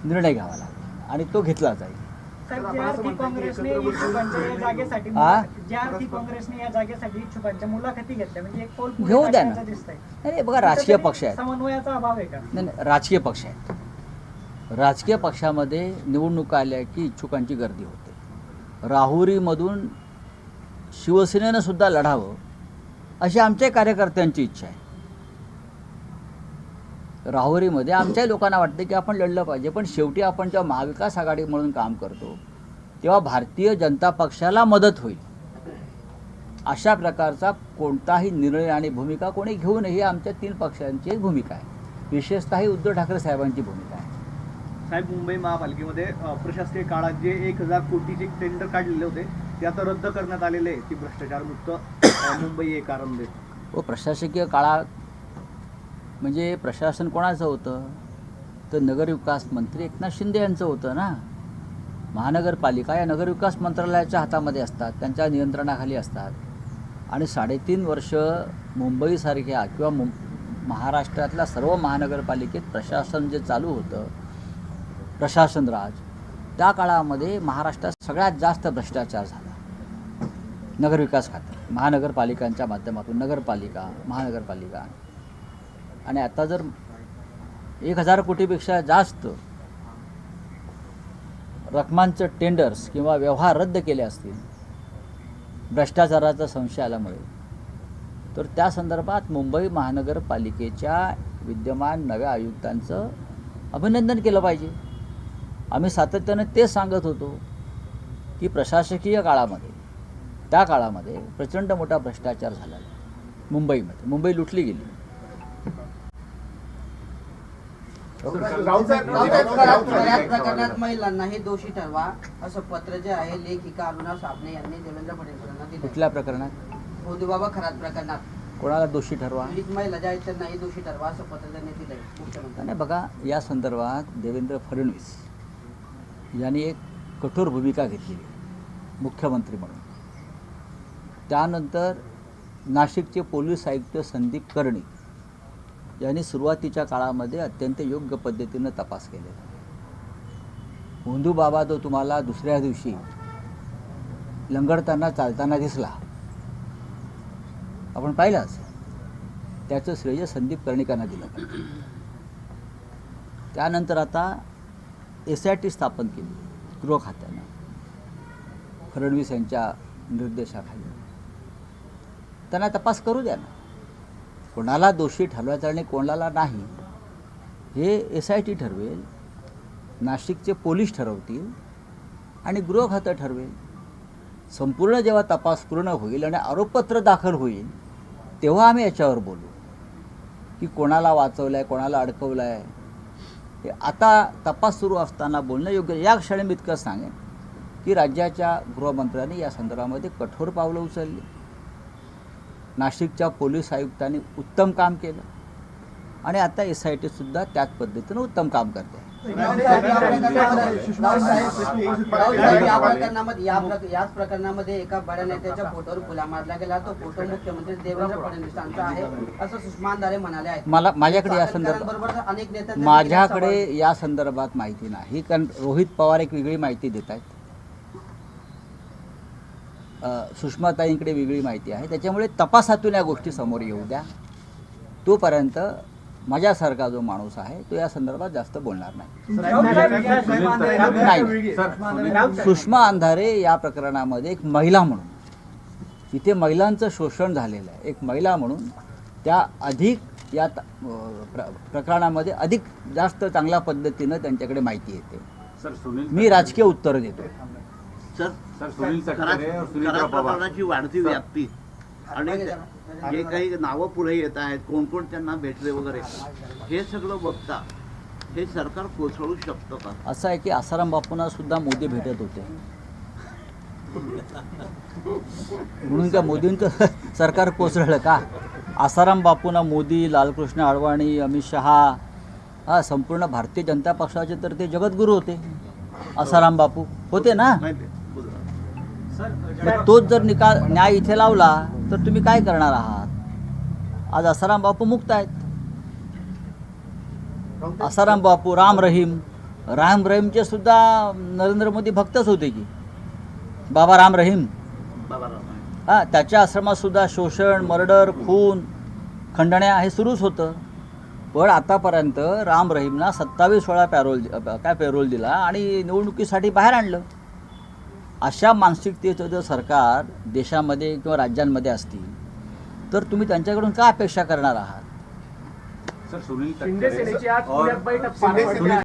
निर्णय घ्यावा लागेल आणि तो घेतला जाईल. ज्या अर्थी काँग्रेसने या जागेसाठी इच्छुकांच्या मुलाखती घेतल्या म्हणजे एक पोल घेऊ द्या ना. नाही बघा, राजकीय पक्ष आहेत, समन्वयाचा अभाव आहे का? नाही राजकीय पक्ष आहेत. राजकीय पक्षामध्ये निवडणुका आल्या की इच्छुकांची गर्दी होते. राहुरीमधून शिवसेनेनं सुद्धा लढावं अशी आमच्या कार्यकर्त्यांची इच्छा आहे. राहुरीमध्ये आमच्या लोकांना वाटते की आपण लढलं पाहिजे, पण शेवटी आपण जेव्हा महाविकास आघाडी म्हणून काम करतो तेव्हा भारतीय जनता पक्षाला मदत होईल अशा प्रकारचा कोणताही निर्णय आणि भूमिका कोणी घेऊ नये ही आमच्या 3 पक्षांची भूमिका आहे. विशेषतः ही उद्धव ठाकरे साहेबांची भूमिका आहे. साहेब, मुंबई महापालिकेमध्ये प्रशासकीय काळात जे 1000 कोटीचे टेंडर काढलेले होते ते आता रद्द करण्यात आलेले आहे की भ्रष्टाचारमुक्त मुंबई हे कारण देत. व प्रशासकीय काळात म्हणजे प्रशासन कोणाचं होतं तर नगरविकास मंत्री एकनाथ शिंदे यांचं होतं ना. महानगरपालिका या नगरविकास मंत्रालयाच्या हातामध्ये असतात, त्यांच्या नियंत्रणाखाली असतात. आणि 3.5 वर्ष मुंबईसारख्या किंवा महाराष्ट्रातल्या सर्व महानगरपालिकेत प्रशासन जे चालू होतं प्रशासन राज, त्या काळामध्ये महाराष्ट्रात सगळ्यात जास्त भ्रष्टाचार झाला नगरविकास खात्यात, महानगरपालिकांच्या माध्यमातून नगरपालिका महानगरपालिका. आणि आता जर 1000 कोटीपेक्षा जास्त रकमांचं टेंडर्स किंवा व्यवहार रद्द केले असतील भ्रष्टाचाराचा संशय आल्यामुळे, तर त्या संदर्भात मुंबई महानगरपालिकेच्या विद्यमान नव्या आयुक्तांचं अभिनंदन केलं पाहिजे. आम्ही सातत्याने तेच सांगत होतो की प्रशासकीय काळामध्ये त्या काळामध्ये प्रचंड मोठा भ्रष्टाचार झाला मुंबईमध्ये. मुंबई लुटली गेली. प्रकरणात महिलांनाही दोषी ठरवा असं पत्र जे आहे लेखिका अरुणा साबणे यांनी देवेंद्र फडणवीसांना दिले. कुठल्या प्रकरणात? गोदूबाबा खरात प्रकरणात. कोणाला दोषी ठरवा? महिला ज्या आहेत त्यांनाही दोषी ठरवा असं पत्र त्यांनी दिलंय मुख्यमंत्री. नाही बघा, या संदर्भात देवेंद्र फडणवीस यांनी एक कठोर भूमिका घेतली मुख्यमंत्री म्हणून. त्यानंतर नाशिकचे पोलीस आयुक्त संदीप कर्णिक यांनी सुरुवातीच्या काळामध्ये अत्यंत योग्य पद्धतीनं तपास केलेला. होंदू बाबा जो तुम्हाला दुसऱ्या दिवशी लंगडताना चालताना दिसला, आपण पाहिलाच, त्याचं श्रेय संदीप कर्णिकांना दिलं. त्यानंतर आता SIT स्थापन केली गृह खात्यानं फडणवीस यांच्या निर्देशाखाली. त्यांना तपास करू द्या ना. कोणाला दोषी ठरवायचं आणि कोणाला नाही हे SIT ठरवेल, नाशिकचे पोलीस ठरवतील आणि गृह खातं ठरवेल. संपूर्ण जेव्हा तपास पूर्ण होईल आणि आरोपपत्र दाखल होईल तेव्हा आम्ही याच्यावर बोलू की कोणाला वाचवलं आहे, कोणाला अडकवलं आहे. हे आता तपास सुरू असताना बोलणं योग्य. या क्षणी मी इतकं सांगेन की राज्याच्या गृहमंत्र्यांनी या संदर्भामध्ये कठोर पावलं उचलली. नाशिकच्या पोलीस आयुक्तांनी उत्तम काम केलं आणि आता SIT सुद्धा त्याच पद्धतीनं उत्तम काम करते. याच प्रकरणामध्ये एका बड्या नेत्याच्या फोटोवर फुला मारला गेला. तो फोटो मुख्यमंत्री देवेंद्र फडणवीसांचा आहे असं सुषमा अंधारे म्हणाले आहेत. माझ्याकडे या संदर्भात अनेक नेत्यांनी माझ्याकडे या संदर्भात माहिती नाही, कारण रोहित पवार एक वेगळी माहिती देत आहेत, सुषमाताईंकडे वेगळी माहिती आहे. त्याच्यामुळे तपासातून या गोष्टी समोर येऊ द्या. तोपर्यंत माझ्यासारखा जो माणूस आहे तो या संदर्भात जास्त बोलणार नाही. सुषमा अंधारे या प्रकरणामध्ये एक महिला म्हणून, तिथे महिलांचं शोषण झालेलं आहे, एक महिला म्हणून त्या अधिक या प्रकरणामध्ये अधिक जास्त चांगल्या पद्धतीनं त्यांच्याकडे माहिती येते. मी राजकीय उत्तर देतो. प्रकरणाची वाढती व्याप्ती आणि जे काही नावं पुढे येत आहेत, कोण कोण त्यांना भेटले वगैरे, हे सगळं बघता हे सरकार कोसळू शकतं का? असं आहे की आसाराम बापूंना सुद्धा मोदी भेटत होते म्हणून त्या मोदींचं सरकार कोसळलं का? आसाराम बापूंना मोदी, लालकृष्ण अडवाणी, अमित शहा, संपूर्ण भारतीय जनता पक्षाचे तर ते जगद्गुरू होते. आसाराम बापू होते ना. मग तोच जर न्याय इथे लावला तर तुम्ही काय करणार आहात? आज आसाराम बापू मुक्त आहेत. आसाराम बापू, राम रहीम राम रहीमचे सुद्धा नरेंद्र मोदी भक्तच होते की, बाबा राम रहीम. हां, त्याच्या आश्रमात सुद्धा शोषण, मर्डर, खून, खंडण्या हे सुरूच होतं. पण आतापर्यंत राम रहीमना 27 वेळा पॅरोल दिला आणि निवडणुकीसाठी बाहेर आणलं. अशा मानसिकतेचं जर सरकार देशामध्ये किंवा राज्यांमध्ये असतील तर तुम्ही त्यांच्याकडून काय अपेक्षा करणार आहात? शिंदे सेनेची आज पुण्यात बैठक पार पडली.